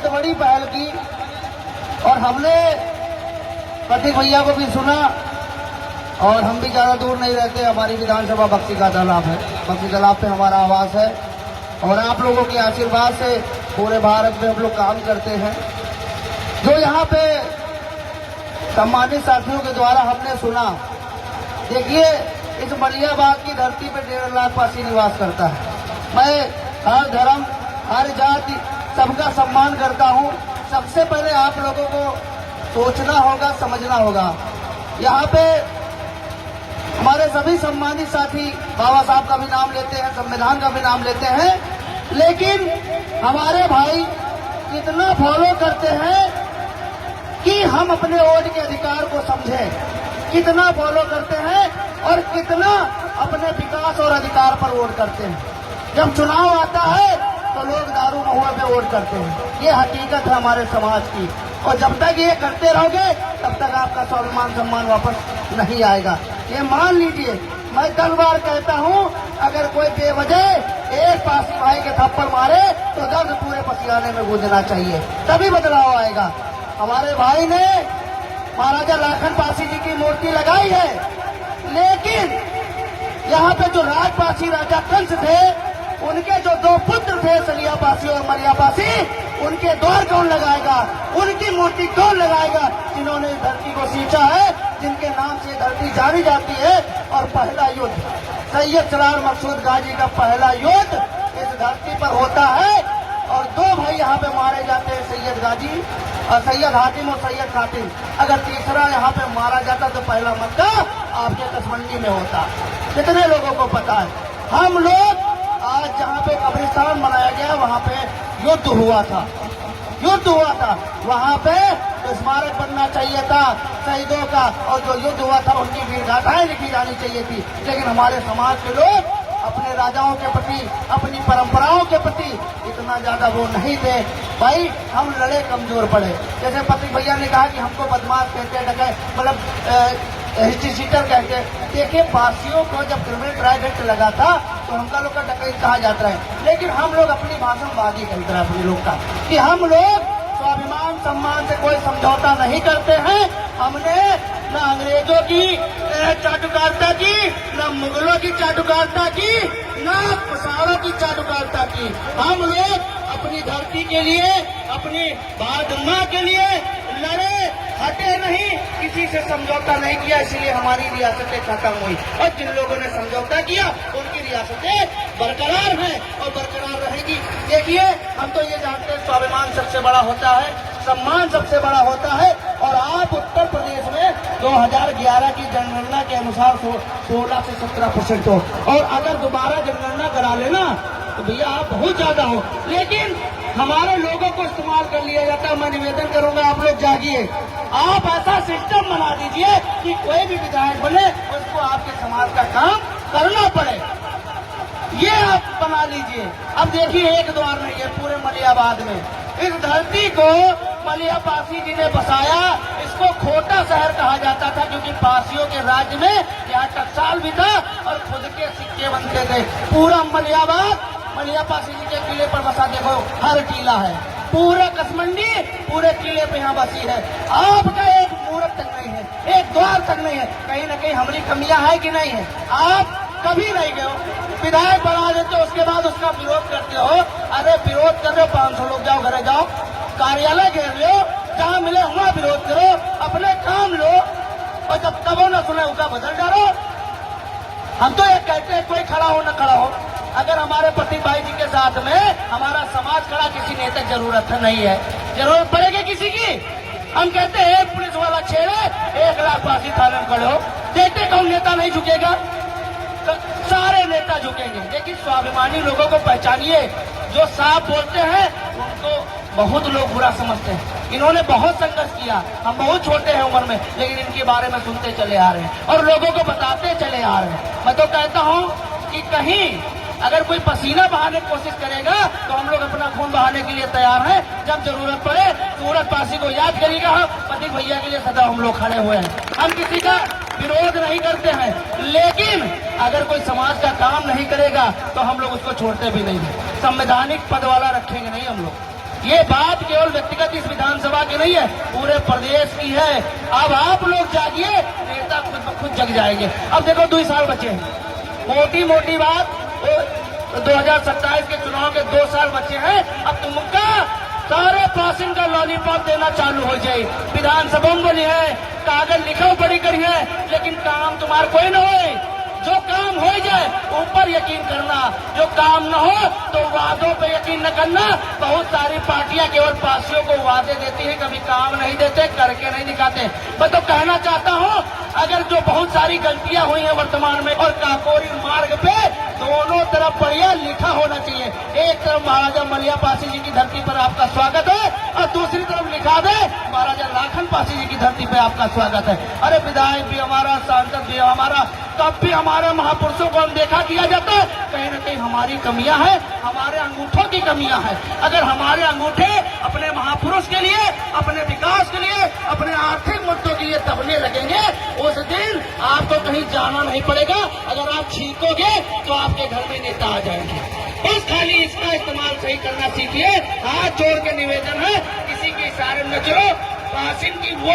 बहुत बड़ी पहल की और हमने प्रतीक भैया को भी सुना और हम भी ज़्यादा दूर नहीं रहते। हमारी विधानसभा बक्सी का तालाब है, बक्सी तालाब पे हमारा आवास है और आप लोगों के आशीर्वाद से पूरे भारत में हम लोग काम करते हैं। जो यहाँ पे सम्मानित साथियों के द्वारा हमने सुना, देखिए इस मलियाबाद की धरती पे 1.5 लाख पासी निवास करता है। मैं हर धर्म हर जाति सबका सम्मान करता हूँ। सबसे पहले आप लोगों को सोचना होगा, समझना होगा। यहाँ पे हमारे सभी सम्मानित साथी बाबा साहब का भी नाम लेते हैं, संविधान का भी नाम लेते हैं, लेकिन हमारे भाई कितना फॉलो करते हैं कि हम अपने वोट के अधिकार को समझें, कितना फॉलो करते हैं और कितना अपने विकास और अधिकार पर वोट करते हैं। जब चुनाव आता है तो लोग दारू महुआ पे वोट करते हैं। ये हकीकत है हमारे समाज की और जब तक ये करते रहोगे तब तक आपका स्वाभिमान सम्मान वापस नहीं आएगा। ये मान लीजिए, मैं 10 बार कहता हूँ, अगर कोई बेवजह एक पासी भाई के थप्पड़ मारे तो दर्द पूरे पसियाने में गूंजना चाहिए, तभी बदलाव आएगा। हमारे भाई ने महाराजा लाखन पासी जी की मूर्ति लगाई है, लेकिन यहाँ पे जो राजपासी राजा कंस थे, उनके जो 2 पुत्र थे सलिया पासी और मलिया पासी, उनके द्वार कौन लगाएगा, उनकी मूर्ति कौन लगाएगा, जिन्होंने इस धरती को सींचा है, जिनके नाम से धरती जानी जाती है। और पहला युद्ध सैयद सलार मकसूद गाजी का पहला युद्ध इस धरती पर होता है और 2 भाई यहाँ पे मारे जाते हैं, सैयद गाजी और सैयद हातिम और सैयद खातिम। अगर तीसरा यहाँ पे मारा जाता तो पहला मक्का आपके कसमंडी में होता। कितने लोगों को पता है? हम लोग आज जहाँ पे कब्रिस्तान बनाया गया वहाँ पे युद्ध हुआ था, युद्ध हुआ था। वहाँ पे स्मारक बनना चाहिए था शहीदों का और जो युद्ध हुआ था उनकी वीरगाथाएं लिखी जानी चाहिए थी। लेकिन हमारे समाज के लोग अपने राजाओं के प्रति, अपनी परंपराओं के प्रति इतना ज्यादा वो नहीं थे। भाई हम लड़े, कमजोर पड़े। जैसे प्रतीक भैया ने कहा कि हमको बदमाश कहते, डके, मतलब हिस्ट्री सीटर कहते। देखिए, पारसियों को जब क्रिमिनल ट्रायल एक्ट लगा था तो हमका लोग का डकैत कहा जाता है, लेकिन हम लोग अपनी भाषणबाजी करते हैं अपने लोग का कि हम लोग स्वाभिमान सम्मान से कोई समझौता नहीं करते हैं। हमने न अंग्रेजों की चाटुकारिता की, न मुगलों की चाटुकारिता की, न पसारों की चाटुकारिता की। हम लोग अपनी धरती के लिए, अपनी भारत माँ के लिए लड़े, हटे नहीं, किसी से समझौता नहीं किया, इसलिए हमारी रियासतें खत्म हुई। और जिन लोगों ने समझौता किया उनकी रियासतें बरकरार हैं और बरकरार रहेगी। देखिए, हम तो ये जानते हैं स्वाभिमान सबसे बड़ा होता है, सम्मान सबसे बड़ा होता है। और आप उत्तर प्रदेश में 2011 की जनगणना के अनुसार 16 से 17% हो, और अगर दोबारा जनगणना करा लेना तो भैया आप बहुत ज्यादा हो। लेकिन हमारे लोगों को इस्तेमाल कर लिया जाता है। मैं निवेदन करूंगा, आप लोग जागिए, आप ऐसा सिस्टम बना दीजिए कि कोई भी विधायक बने उसको आपके समाज का काम करना पड़े, ये आप बना लीजिए। अब देखिए, एक द्वार नहीं है पूरे मलियाबाद में। इस धरती को मलिया पासी जी ने बसाया। इसको खोटा शहर कहा जाता था क्योंकि पासियों के राज्य में यहाँ टकसाल भी था और खुद के सिक्के बनते थे। पूरा मलियाबाद मलिया पासी जी के किले पर बसा। देखो, हर टीला है, पूरा कसमंडी पूरे किले पे यहाँ बसी है। आपका एक मूर्त तक नहीं है, एक द्वार तक नहीं है। कहीं न कहीं हमारी कमियां है कि नहीं है? आप कभी नहीं गए हो, विधायक बना देते हो, उसके बाद उसका विरोध करते हो। अरे विरोध कर रहे हो, 500 लोग जाओ, घरे जाओ, कार्यालय घेर लो, जहाँ मिले वहाँ विरोध करो, अपने काम लो, और जब तब न सुने उसका बदल डालो। हम तो ये कहते हैं, कोई खड़ा हो न खड़ा हो, अगर हमारे प्रतीक भाई जी के साथ में हमारा समाज खड़ा, किसी नेता की जरूरत नहीं है। जरूरत पड़ेगी किसी की, हम कहते हैं एक पुलिस वाला छेड़े 1 लाख पासी थाने में खड़े हो, देखते कौन नेता नहीं झुकेगा? तो सारे नेता झुकेंगे। लेकिन स्वाभिमानी लोगों को पहचानिए, जो साफ बोलते हैं उनको बहुत लोग बुरा समझते हैं। इन्होंने बहुत संघर्ष किया, हम बहुत छोटे हैं उम्र में, लेकिन इनके बारे में सुनते चले आ रहे हैं और लोगों को बताते चले आ रहे हैं। मैं तो कहता हूं कि कहीं अगर कोई पसीना बहाने की कोशिश करेगा तो हम लोग अपना खून बहाने के लिए तैयार हैं। जब जरूरत पड़े सूरज पासी को याद करेगा, प्रतीक भैया के लिए सदा हम लोग खड़े हुए हैं। हम किसी का विरोध नहीं करते हैं, लेकिन अगर कोई समाज का काम नहीं करेगा तो हम लोग उसको छोड़ते भी नहीं हैं। संवैधानिक पद वाला रखेंगे नहीं हम लोग। ये बात केवल इस विधानसभा की नहीं है, पूरे प्रदेश की है। अब आप लोग जागिए, नेता खुद ब खुद जग जाएंगे। अब देखो 2 साल बचे हैं, मोटी मोटी बात, 2027 के चुनाव के 2 साल बचे हैं। अब तुमका सारे पासिंग का लॉलीपॉप देना चालू हो जाए। विधानसभा में बोली है, कागज लिखा बड़ी करी है, लेकिन काम तुम्हारा कोई न हो। जो काम हो जाए ऊपर यकीन करना, जो काम न हो तो वादों पे यकीन न करना। बहुत सारी पार्टियां केवल पासियों को वादे देती हैं, कभी काम नहीं देते, करके नहीं दिखाते। मैं तो कहना चाहता हूं, अगर जो बहुत सारी गलतियां हुई हैं वर्तमान में, और काकोरी मार्ग पे दोनों तरफ बढ़िया लिखा होना चाहिए। एक तरफ महाराजा मलिया पासी जी की धरती पर आपका स्वागत है, और दूसरी तरफ लिखा दे महाराजा लाखन पासी जी की धरती पर आपका स्वागत है। अरे विधायक भी हमारा, सांसद भी हमारा, तब भी हमारे महापुरुषों को अनदेखा किया जाता है। कहीं न कहीं हमारी कमियां हैं, हमारे अंगूठों की कमियां हैं। अगर हमारे अंगूठे अपने महापुरुष के लिए, अपने विकास के लिए, अपने आर्थिक मुद्दों के लिए दबने लगेंगे, उस दिन आपको कहीं जाना नहीं पड़ेगा। अगर आप छींकोगे तो आपके घर में नेता आ जाएंगे। बस खाली इसका इस्तेमाल सही करना सीखिए। हाथ जोड़ के निवेदन है, किसी के इशारे न चलो। कासिम की वो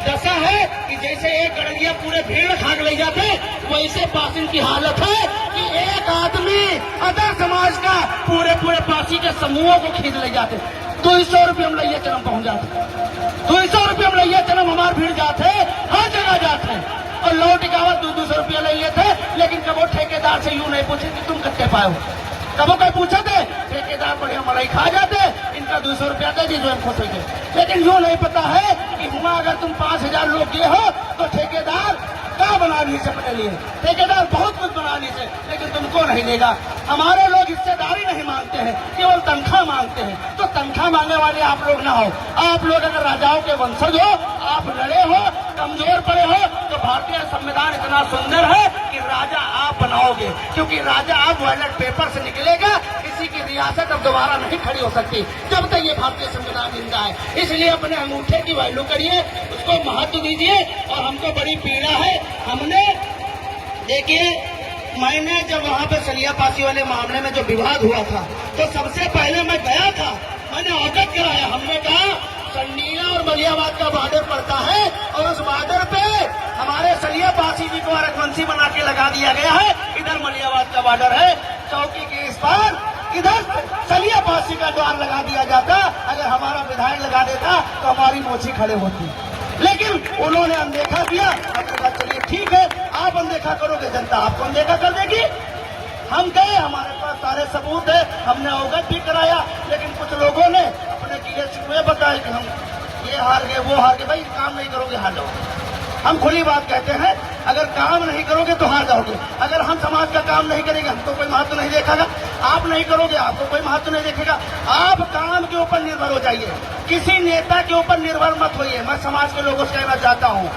दशा है कि जैसे एक गड़िया पूरे भीड़ खाक ले जाते, वैसे पासिम की हालत है कि एक आदमी अदर समाज का पूरे पासी के समूहों को खींच ले जाते। 200 रुपये हम लैया चरम पहुंच जाते, 200 रुपये हम लैया चरम हमारे भीड़ जाते, हर जगह जाते हैं। और लौ टिकावत 200 रुपया लिए थे, लेकिन कबो ठेकेदार से यूं नहीं पूछे कि तुम कितने पाए हो। कबो कोई पूछे थे, ठेकेदार बढ़िया मलाई खा जाते, इनका 200 रुपया दे दी, जो हम खुश हो गए। लेकिन यूं नहीं पता है कि हुआ अगर तुम 5000 लोग दिए हो तो ठेकेदार क्या बना लीजिए अपने लिए, ठेकेदार बहुत कुछ बना लीजिए, लेकिन तुमको नहीं देगा। हमारे लोग हिस्सेदारी नहीं मांगते हैं, केवल तनख्वाह मांगते हैं। तो तनख्वाह मांगने वाले आप लोग ना हो। आप लोग अगर राजाओं के वंशज हो, आप लड़े हो, कमजोर पड़े हो, तो भारतीय संविधान इतना सुंदर है कि राजा आप बनाओगे, क्योंकि राजा आप बैलेट पेपर से निकलेगा। किसी की रियासत अब दोबारा नहीं खड़ी हो सकती जब तक ये भारतीय संविधान जिंदा है। इसलिए अपने अंगूठे की वैल्यू करिए, उसको महत्व दीजिए। और हमको बड़ी पीड़ा है, हमने देखिए, मैंने जब वहाँ पे सलिया पासी वाले मामले में जो विवाद हुआ था, तो सबसे पहले मैं गया था, मैंने अवगत कराया। हमने कहा संडीला और मलियाबाद का बॉर्डर पड़ता है, और उस बॉर्डर पे हमारे सलिया पासी जी को रखवंशी बना के लगा दिया गया है। इधर मलियाबाद का बॉर्डर है, चौकी के इस पार, इधर सलिया पासी का द्वार लगा दिया जाता। अगर हमारा विधायक लगा देता तो हमारी मोची खड़े होती, लेकिन उन्होंने अनदेखा किया। हमने कहा चलिए ठीक है, आप अनदेखा करोगे, जनता आपको अनदेखा कर देगी। हम गए, हमारे पास सारे सबूत है, हमने अवगत भी कराया, लेकिन कुछ लोगों ने अपने कीड़े शिकवे बताए कि हम ये हार गए, वो हार गए। भाई काम नहीं करोगे हार जाओगे। हम खुली बात कहते हैं, अगर काम नहीं करोगे तो हार जाओगे। अगर हम समाज का काम नहीं करेंगे, हमको कोई महत्व नहीं देखेगा। आप नहीं करोगे, आपको कोई महत्व नहीं देखेगा। आप काम के ऊपर निर्भर हो जाइए, किसी नेता के ऊपर निर्भर मत होइए। मैं समाज के लोगों से कहना चाहता हूँ,